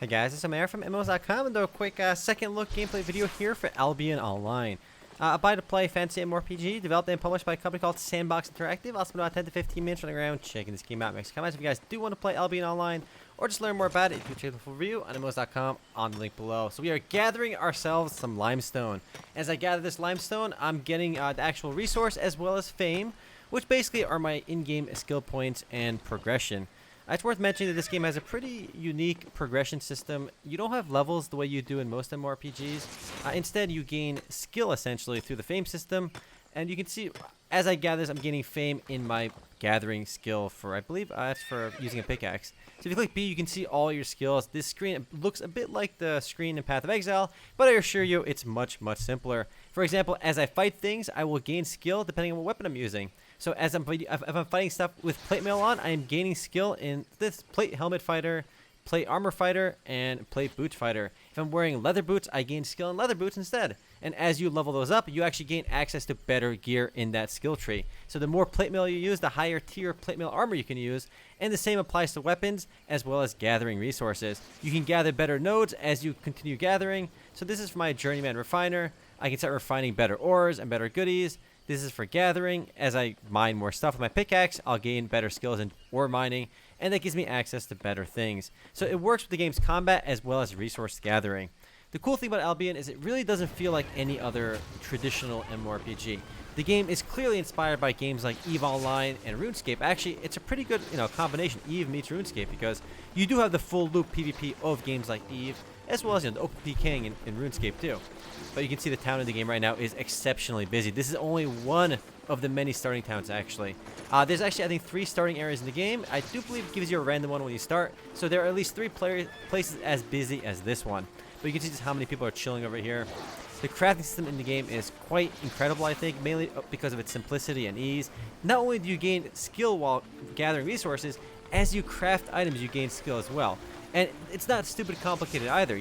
Hey guys, it's Omer from MMOs.com and a quick second look gameplay video here for Albion Online. A buy-to-play fantasy MMORPG developed and published by a company called Sandbox Interactive. I'll spend about 10 to 15 minutes running around checking this game out. Make some comments if you guys do want to play Albion Online or just learn more about it. You can check the full review on MMOs.com on the link below. So we are gathering ourselves some limestone. As I gather this limestone, I'm getting the actual resource as well as fame, which basically are my in-game skill points and progression. It's worth mentioning that this game has a pretty unique progression system. You don't have levels the way you do in most MMORPGs. Instead, you gain skill essentially through the fame system. And you can see, as I gather this, I'm gaining fame in my gathering skill for, I believe, that's for using a pickaxe. So if you click B, you can see all your skills. This screen looks a bit like the screen in Path of Exile, but I assure you it's much, much simpler. For example, as I fight things, I will gain skill depending on what weapon I'm using. So as if I'm fighting stuff with plate mail on, I am gaining skill in this plate helmet fighter, plate armor fighter, and plate boot fighter. If I'm wearing leather boots, I gain skill in leather boots instead. And as you level those up, you actually gain access to better gear in that skill tree. So the more plate mail you use, the higher tier plate mail armor you can use. And the same applies to weapons as well as gathering resources. You can gather better nodes as you continue gathering. So this is for my journeyman refiner. I can start refining better ores and better goodies. This is for gathering. As I mine more stuff with my pickaxe, I'll gain better skills in ore mining, and that gives me access to better things. So it works with the game's combat as well as resource gathering. The cool thing about Albion is it really doesn't feel like any other traditional MMORPG. The game is clearly inspired by games like EVE Online and Runescape. Actually, it's a pretty good combination, EVE meets Runescape, because you do have the full loop PvP of games like EVE, as well as the open PKing in Runescape too. But you can see the town in the game right now is exceptionally busy. This is only one of the many starting towns, actually. There's actually, I think, 3 starting areas in the game. I do believe it gives you a random one when you start. So there are at least 3 places as busy as this one. But you can see just how many people are chilling over here. The crafting system in the game is quite incredible, I think, mainly because of its simplicity and ease. Not only do you gain skill while gathering resources, as you craft items, you gain skill as well. And it's not stupid complicated either,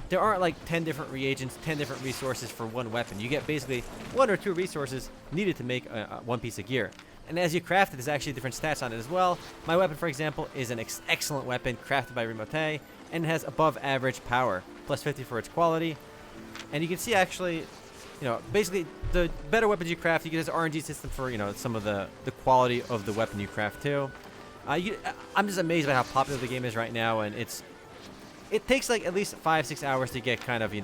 There aren't like 10 different reagents, 10 different resources for one weapon. You get basically 1 or 2 resources needed to make one piece of gear. And as you craft it, there's actually different stats on it as well. My weapon, for example, is an excellent weapon crafted by Remote, and it has above average power, plus 50 for its quality. And you can see actually, basically the better weapons you craft, you get this RNG system for, some of the quality of the weapon you craft too. I'm just amazed by how popular the game is right now, and it takes like at least 5-6 hours to get kind of,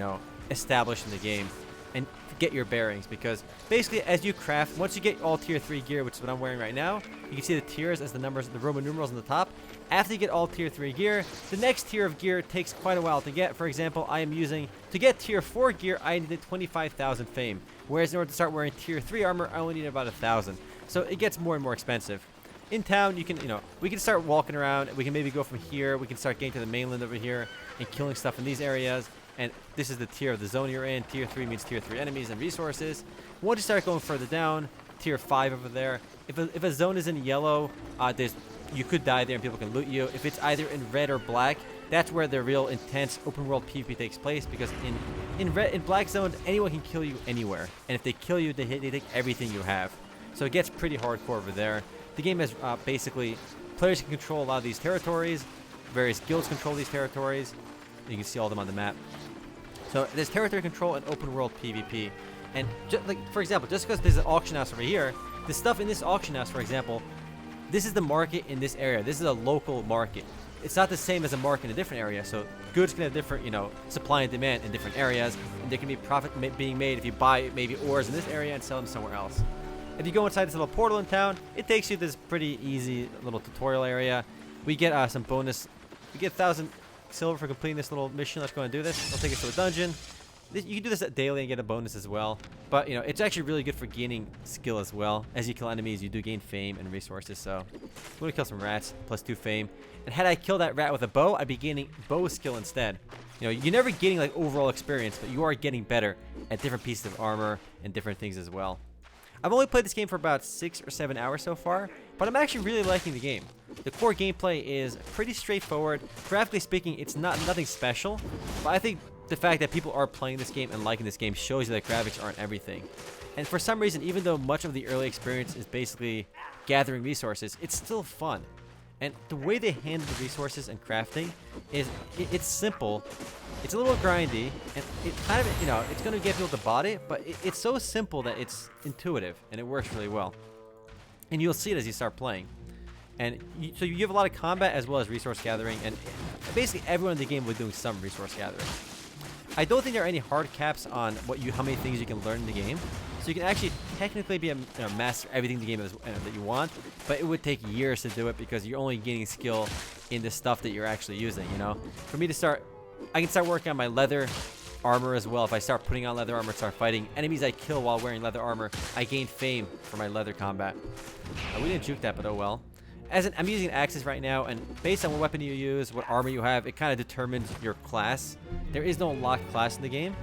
established in the game and get your bearings, because basically as you craft, once you get all tier 3 gear, which is what I'm wearing right now, you can see the tiers as the numbers, the Roman numerals on the top. After you get all tier 3 gear, the next tier of gear takes quite a while to get. For example, to get tier 4 gear, I needed 25,000 fame, whereas in order to start wearing tier 3 armor, I only need about 1,000. So it gets more and more expensive. In town, you can, we can start walking around. We can maybe go from here. We can start getting to the mainland over here and killing stuff in these areas. And this is the tier of the zone you're in. Tier 3 means tier 3 enemies and resources. Once you start going further down, tier 5 over there. If a zone is in yellow, you could die there and people can loot you. If it's either in red or black, that's where the real intense open world PvP takes place, because in black zones, anyone can kill you anywhere. And if they kill you, they take everything you have. So it gets pretty hardcore over there. The game has basically, players can control a lot of these territories. Various guilds control these territories. You can see all of them on the map. So there's territory control and open world PvP. And for example, just because there's an auction house over here, the stuff in this auction house, for example, this is the market in this area. This is a local market. It's not the same as a market in a different area. So goods can have different, supply and demand in different areas. And there can be profit being made if you buy maybe ores in this area and sell them somewhere else. If you go inside this little portal in town, it takes you to this pretty easy little tutorial area. We get some bonus. We get 1,000 silver for completing this little mission. Let's go and do this. It'll take us to a dungeon. You can do this daily and get a bonus as well. But, it's actually really good for gaining skill as well. As you kill enemies, you do gain fame and resources. So I'm going to kill some rats, plus 2 fame. And had I killed that rat with a bow, I'd be gaining bow skill instead. You're never getting like overall experience, but you are getting better at different pieces of armor and different things as well. I've only played this game for about 6 or 7 hours so far, but I'm actually really liking the game. The core gameplay is pretty straightforward. Graphically speaking, it's nothing special, but I think the fact that people are playing this game and liking this game shows you that graphics aren't everything. And for some reason, even though much of the early experience is basically gathering resources, it's still fun. And the way they handle the resources and crafting is it's simple. It's a little grindy, and it kind of, you know, it's going to get people to bot it, but it's so simple that it's intuitive, and it works really well. And you'll see it as you start playing. And so you have a lot of combat as well as resource gathering, and basically everyone in the game will be doing some resource gathering. I don't think there are any hard caps on how many things you can learn in the game. So you can actually technically be a master everything in the game that you want, but it would take years to do it because you're only gaining skill in the stuff that you're actually using, you know? For me to start, I can start working on my leather armor as well. If I start putting on leather armor and start fighting enemies I kill while wearing leather armor, I gain fame for my leather combat. We didn't juke that, but oh well. I'm using axes right now, and based on what weapon you use, what armor you have, it kind of determines your class. There is no locked class in the game.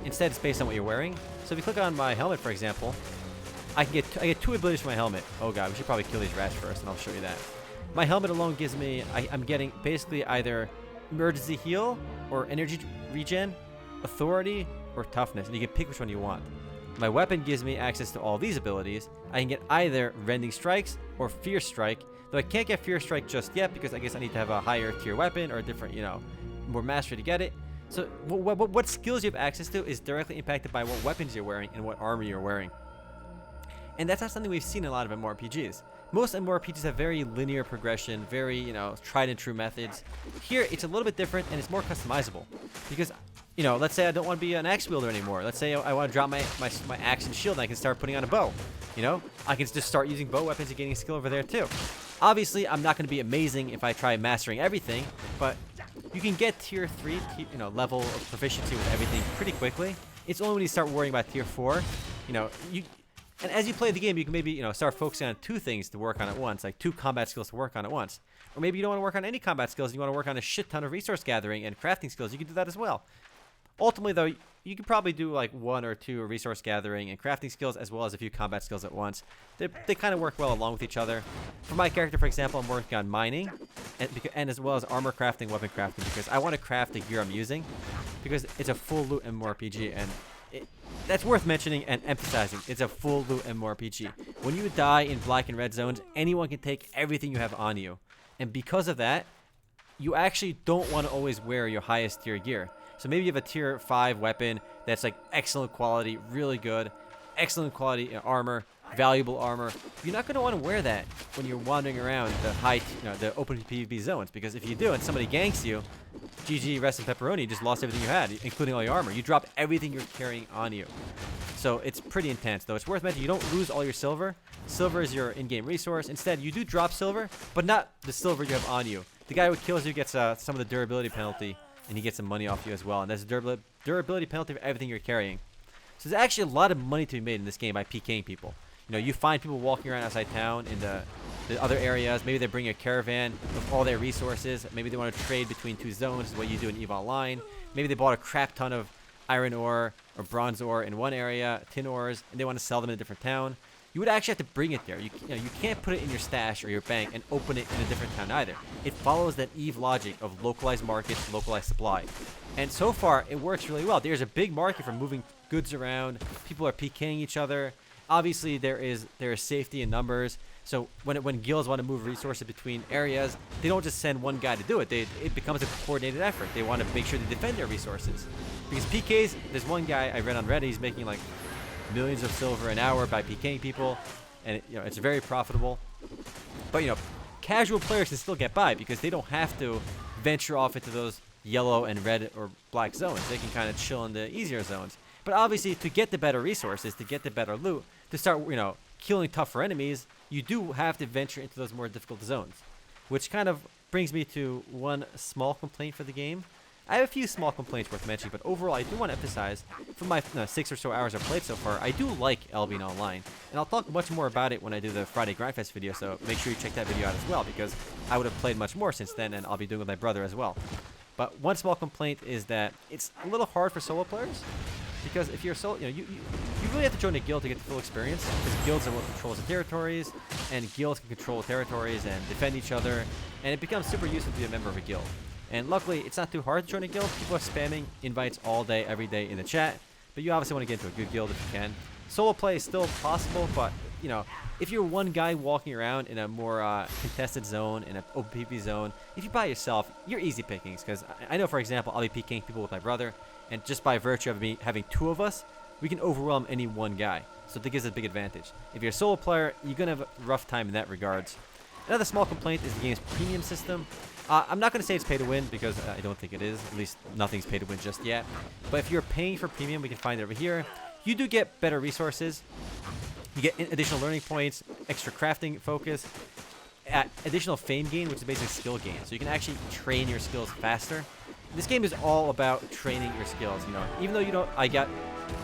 Instead, it's based on what you're wearing. So if you click on my helmet, for example, I get 2 abilities for my helmet. Oh god, we should probably kill these rats first, and I'll show you that. My helmet alone gives me, I'm getting basically either emergency heal or energy regen, authority, or toughness, and you can pick which one you want. My weapon gives me access to all these abilities. I can get either rending strikes or fierce strike, though I can't get fierce strike just yet because I guess I need to have a higher tier weapon or a different, you know, more mastery to get it. So what skills you have access to is directly impacted by what weapons you're wearing and what armor you're wearing. And that's not something we've seen in a lot of MMORPGs. Most MMORPGs have very linear progression, very, you know, tried and true methods. Here, it's a little bit different and it's more customizable. Because, you know, let's say I don't want to be an axe wielder anymore. Let's say I want to drop my axe and shield and I can start putting on a bow. You know, I can just start using bow weapons and getting skill over there too. Obviously, I'm not going to be amazing if I try mastering everything, but you can get tier 3, you know, level of proficiency with everything pretty quickly. It's only when you start worrying about tier 4, you know, and as you play the game, you can maybe, you know, start focusing on 2 things to work on at once, like 2 combat skills to work on at once. Or maybe you don't want to work on any combat skills, and you want to work on a shit ton of resource gathering and crafting skills. You can do that as well. Ultimately, though, you can probably do like 1 or 2 resource gathering and crafting skills as well as a few combat skills at once. They kind of work well along with each other. For my character, for example, I'm working on mining and as well as armor crafting, weapon crafting, because I want to craft the gear I'm using because it's a full loot MMORPG, and that's worth mentioning and emphasizing. It's a full loot MMORPG. When you die in black and red zones, anyone can take everything you have on you. And because of that, you actually don't want to always wear your highest tier gear. So maybe you have a tier 5 weapon that's like excellent quality, really good, excellent quality armor, valuable armor. You're not going to want to wear that when you're wandering around the open PvP zones, because if you do and somebody ganks you, GG, rest in pepperoni, you just lost everything you had, including all your armor. You drop everything you're carrying on you. So it's pretty intense, though. It's worth mentioning you don't lose all your silver. Silver is your in-game resource. Instead, you do drop silver, but not the silver you have on you. The guy who kills you gets some of the durability penalty, and he gets some money off you as well. And that's a durability penalty for everything you're carrying. So there's actually a lot of money to be made in this game by PKing people. You know, you find people walking around outside town in the other areas. Maybe they bring a caravan with all their resources. Maybe they want to trade between 2 zones, is what you do in EVE Online. Maybe they bought a crap ton of iron ore or bronze ore in one area, tin ores, and they want to sell them in a different town. You would actually have to bring it there. You can't put it in your stash or your bank and open it in a different town either. It follows that EVE logic of localized markets, localized supply. And so far, it works really well. There's a big market for moving goods around. People are PKing each other. Obviously, there is safety in numbers. So when guilds want to move resources between areas, they don't just send one guy to do it. It becomes a coordinated effort. They want to make sure they defend their resources. Because PKs, there's one guy I read on Reddit, he's making like millions of silver an hour by PKing people, and it's very profitable. But casual players can still get by because they don't have to venture off into those yellow and red or black zones. They can kind of chill in the easier zones. But obviously, to get the better resources, to get the better loot, to start killing tougher enemies, you do have to venture into those more difficult zones. Which kind of brings me to one small complaint for the game. I have a few small complaints worth mentioning, but overall I do want to emphasize, from my 6 or so hours I've played so far, I do like Albion Online. And I'll talk much more about it when I do the Friday Grindfest video, so make sure you check that video out as well, because I would have played much more since then, and I'll be doing it with my brother as well. But one small complaint is that it's a little hard for solo players, because if you're solo, you really have to join a guild to get the full experience, because guilds are what controls the territories, and guilds can control territories and defend each other, and it becomes super useful to be a member of a guild. And luckily, it's not too hard to join a guild. People are spamming invites all day, every day in the chat. But you obviously want to get into a good guild if you can. Solo play is still possible, but you know, if you're one guy walking around in a more contested zone, in an open PvP zone, if you by yourself, you're easy pickings. Because I know, for example, I'll be PKing people with my brother, and just by virtue of me having 2 of us, we can overwhelm any one guy. So that gives us a big advantage. If you're a solo player, you're going to have a rough time in that regards. Another small complaint is the game's premium system. I'm not going to say it's pay to win because I don't think it is. At least nothing's pay to win just yet. But if you're paying for premium, we can find it over here. You do get better resources. You get additional learning points, extra crafting focus, additional fame gain, which is basically skill gain. So you can actually train your skills faster. This game is all about training your skills. You know, even though you don't, I got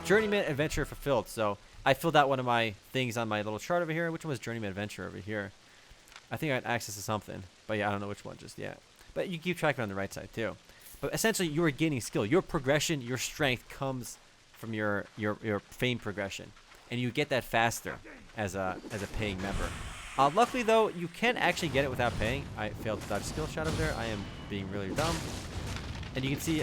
Journeyman Adventure fulfilled. So I filled out one of my things on my little chart over here. Which one was Journeyman Adventure over here? I think I had access to something, but yeah, I don't know which one just yet. But you keep track of it on the right side too. But essentially, you are gaining skill. Your progression, your strength comes from your fame progression, and you get that faster as a paying member. Luckily though, you can actually get it without paying. I failed to dodge a skill shot over there. I am being really dumb. And you can see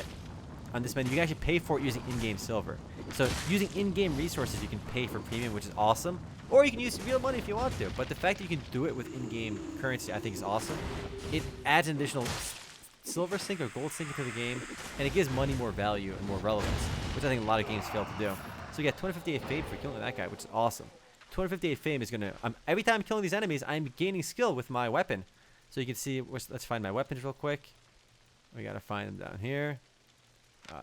on this menu, you can actually pay for it using in-game silver. So using in-game resources, you can pay for premium, which is awesome. Or you can use real money if you want to. But the fact that you can do it with in-game currency, I think is awesome. It adds an additional silver sink or gold sink into the game, and it gives money more value and more relevance, which I think a lot of games fail to do. So you get 258 fame for killing that guy, which is awesome. 258 fame is going to... every time I'm killing these enemies, I'm gaining skill with my weapon. So you can see... let's find my weapons real quick. We got to find them down here.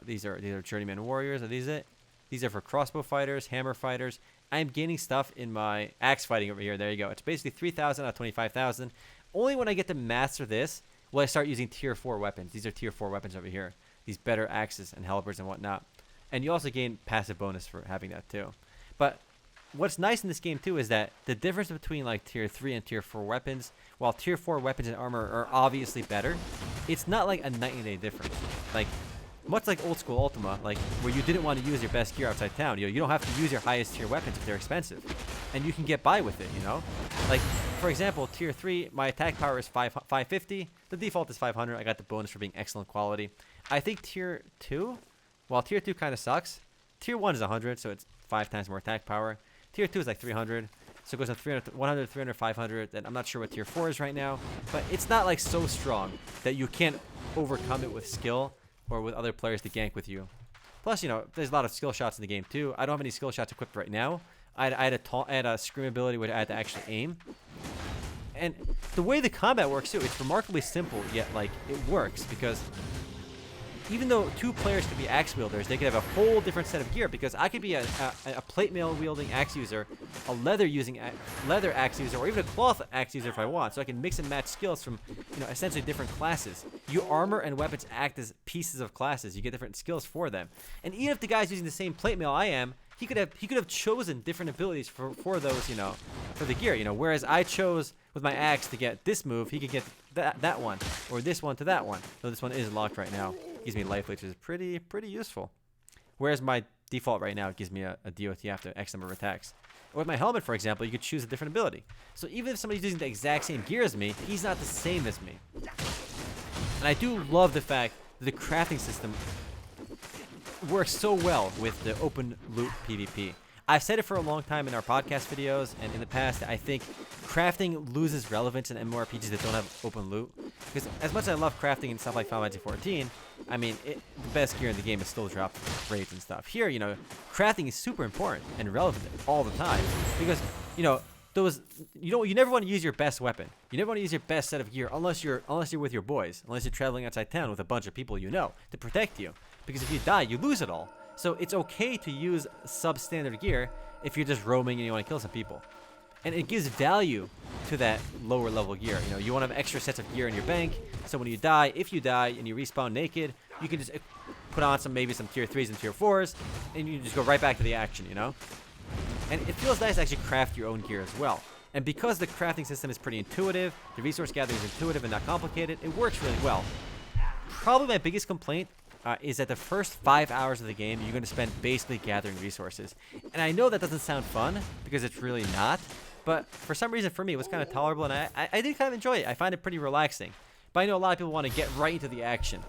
These are Journeyman Warriors. Are these it? These are for crossbow fighters, hammer fighters. I'm gaining stuff in my axe fighting over here. There you go. It's basically 3,000 out of 25,000. Only when I get to master this will I start using tier 4 weapons. These are tier 4 weapons over here. These better axes and halberds and whatnot. And you also gain passive bonus for having that too. But what's nice in this game too is that the difference between like tier 3 and tier 4 weapons, while tier 4 weapons and armor are obviously better, it's not like a night and day difference. Like, much like old school Ultima, like where you didn't want to use your best gear outside town, you don't have to use your highest tier weapons if they're expensive, and you can get by with it. Like for example, tier 3, my attack power is 550. The default is 500. I got the bonus for being excellent quality. I think tier 2, while tier 2 kind of sucks, tier 1 is 100, so it's 5 times more attack power. Tier 2 is like 300, so it goes from 300, 100, 300, 500. And I'm not sure what tier 4 is right now, but it's not like so strong that you can't overcome it with skill or with other players to gank with you. Plus, there's a lot of skill shots in the game too. I don't have any skill shots equipped right now. I had a scream ability where I had to actually aim. And the way the combat works too, it's remarkably simple, yet like it works, because even though 2 players could be axe wielders, they could have a whole different set of gear, because I could be a plate mail wielding axe user, a leather axe user, or even a cloth axe user if I want. So I can mix and match skills from essentially different classes. Your armor and weapons act as pieces of classes. You get different skills for them. And even if the guy's using the same plate mail I am, he could have chosen different abilities for those, for the gear. Whereas I chose with my axe to get this move, he could get that one, or this one to that one. So this one is locked right now. Gives me life, which is pretty useful. Whereas my default right now, it gives me a DOT after X number of attacks. With my helmet, for example, you could choose a different ability. So even if somebody's using the exact same gear as me, he's not the same as me. And I do love the fact that the crafting system works so well with the open loot PvP. I've said it for a long time in our podcast videos and in the past. I think crafting loses relevance in MMORPGs that don't have open loot. Because as much as I love crafting and stuff like Final Fantasy 14, I mean, the best gear in the game is still dropped raids and stuff. Here, crafting is super important and relevant all the time. Because, you never want to use your best weapon. You never want to use your best set of gear unless you're with your boys, unless you're traveling outside town with a bunch of people to protect you. Because if you die, you lose it all. So it's okay to use substandard gear if you're just roaming and you want to kill some people. And it gives value to that lower level gear. You want to have extra sets of gear in your bank, so when you die, if you die and you respawn naked, you can just put on maybe some tier 3s and tier 4s, and you just go right back to the action, And it feels nice to actually craft your own gear as well. And because the crafting system is pretty intuitive, the resource gathering is intuitive and not complicated, it works really well. Probably my biggest complaint is that the first 5 hours of the game, you're going to spend basically gathering resources. And I know that doesn't sound fun, because it's really not. But for some reason, for me, it was kind of tolerable, and I did kind of enjoy it. I find it pretty relaxing. But I know a lot of people want to get right into the action.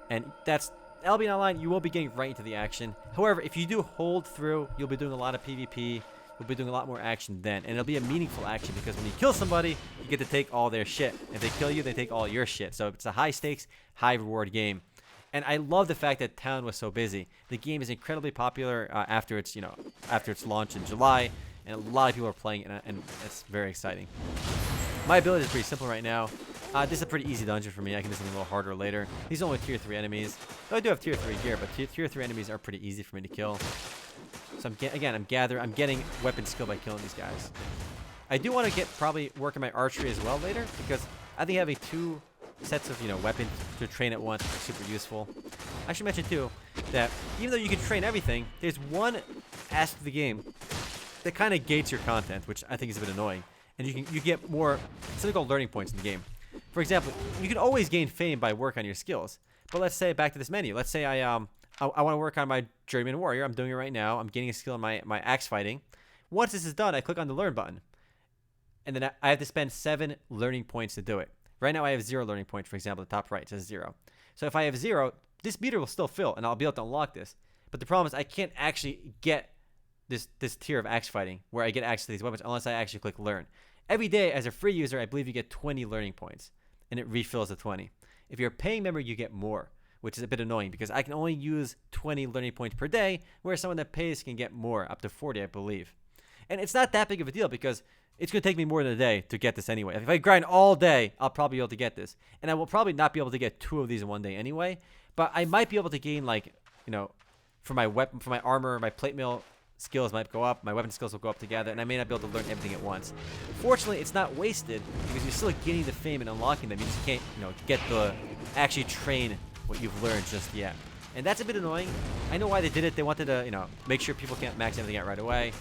And that's Albion Online, you will be getting right into the action. However, if you do hold through, you'll be doing a lot of PvP. we'll be doing a lot more action then. And it'll be a meaningful action because when you kill somebody, you get to take all their shit. If they kill you, they take all your shit. So it's a high stakes, high reward game. And I love the fact that town was so busy. The game is incredibly popular after its launch in July, and a lot of people are playing it, and it's very exciting. My ability is pretty simple right now. This is a pretty easy dungeon for me. I can do something a little harder later. These are only tier 3 enemies. Though I do have tier 3 gear, but tier 3 enemies are pretty easy for me to kill. So I'm getting weapon skill by killing these guys. I do want to probably work on my archery as well later, because I think having 2 sets of weapons to train at once are super useful. I should mention too that even though you can train everything, there's one aspect of the game that kind of gates your content, which I think is a bit annoying. And you get more something called learning points in the game. For example, you can always gain fame by work on your skills. But let's say back to this menu. Let's say I want to work on my Journeyman Warrior. I'm doing it right now. I'm gaining a skill in my axe fighting. Once this is done, I click on the learn button. And then I have to spend 7 learning points to do it. Right now I have 0 learning points, for example, the top right says 0. So if I have 0, this meter will still fill and I'll be able to unlock this. But the problem is I can't actually get this tier of axe fighting where I get access to these weapons unless I actually click learn. Every day as a free user, I believe you get 20 learning points and it refills the 20. If you're a paying member, you get more, which is a bit annoying because I can only use 20 learning points per day, whereas someone that pays can get more, up to 40, I believe. And it's not that big of a deal because it's going to take me more than a day to get this anyway. If I grind all day, I'll probably be able to get this. And I will probably not be able to get 2 of these in one day anyway, but I might be able to gain, like, for my weapon, for my armor, my plate mill skills might go up, my weapon skills will go up together, and I may not be able to learn everything at once. Fortunately, it's not wasted because you're still getting the fame and unlocking them. You just can't, actually train what you've learned just yet. And that's a bit annoying. I know why they did it. They wanted to, make sure people can't max everything out right away.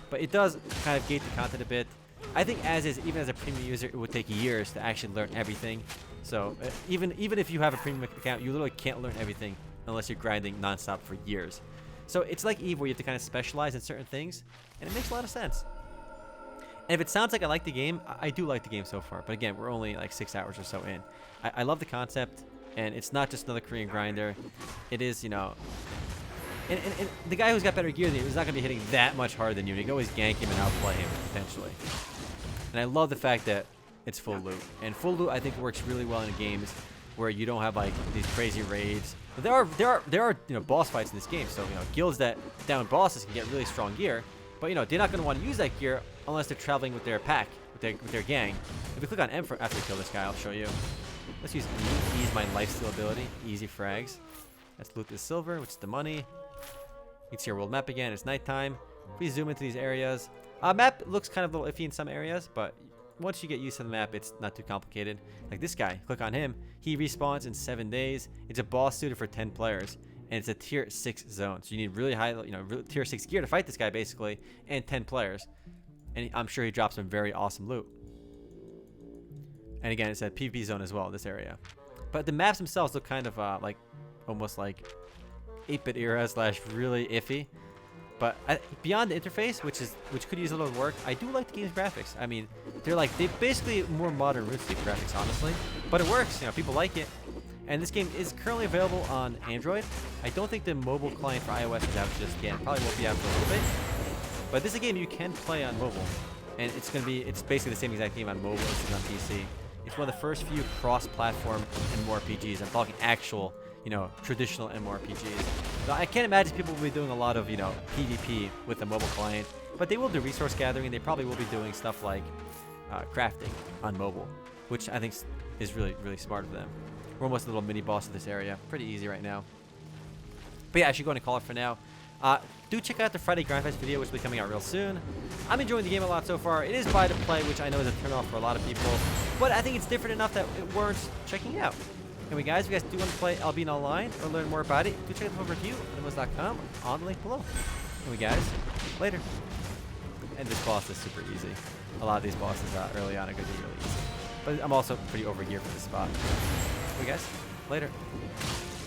But it does kind of gate the content a bit. I think even as a premium user, it would take years to actually learn everything. So even if you have a premium account, you literally can't learn everything unless you're grinding nonstop for years. So it's like EVE where you have to kind of specialize in certain things, and it makes a lot of sense. And if it sounds like I like the game, I do like the game so far. But again, we're only like 6 hours or so in. I love the concept, and it's not just another Korean grinder. It is, And the guy who's got better gear than you is not going to be hitting that much harder than you. You can always gank him and outplay him, potentially. And I love the fact that it's full loot. And full loot, I think, works really well in games where you don't have, like, these crazy raids. But there are boss fights in this game. So, guilds that down bosses can get really strong gear. But, they're not going to want to use that gear unless they're traveling with their pack, with their gang. If we click on M after we kill this guy, I'll show you. Let's use E. E is my lifesteal ability. Easy frags. Let's loot this silver, which is the money. You can see our world map again. It's nighttime. If we zoom into these areas, map looks kind of a little iffy in some areas, but once you get used to the map, it's not too complicated. Like this guy, click on him. He respawns in 7 days. It's a boss suited for 10 players, and it's a tier 6 zone. So you need really high, tier 6 gear to fight this guy basically, and 10 players. And I'm sure he drops some very awesome loot. And again, it's a PvP zone as well, this area. But the maps themselves look kind of almost like 8-bit era / really iffy. But beyond the interface, which could use a little work, I do like the game's graphics. I mean, they're basically more modern Runescape graphics, honestly. But it works, people like it. And this game is currently available on Android. I don't think the mobile client for iOS is out just yet. Probably won't be out for a little bit. But this is a game you can play on mobile, and it's basically the same exact game on mobile as it is on PC. It's one of the first few cross-platform MMORPGs. I'm talking actual, traditional MMORPGs. Now, I can't imagine people will be doing a lot of, PvP with a mobile client, but they will do resource gathering. They probably will be doing stuff like crafting on mobile, which I think is really, really smart of them. We're almost a little mini boss of this area. Pretty easy right now. But yeah, I should go and call it for now. Do check out the Friday Grindfest video, which will be coming out real soon. I'm enjoying the game a lot so far. It is buy to play, which I know is a turn off for a lot of people, but I think it's different enough that it warrants checking out. Anyway, guys, if you guys do want to play Albion Online or learn more about it, do check out the review at MMOs.com on the link below. Anyway, guys, later. And this boss is super easy. A lot of these bosses early on are going to be really easy. But I'm also pretty overgeared for this spot. Anyway, guys, later.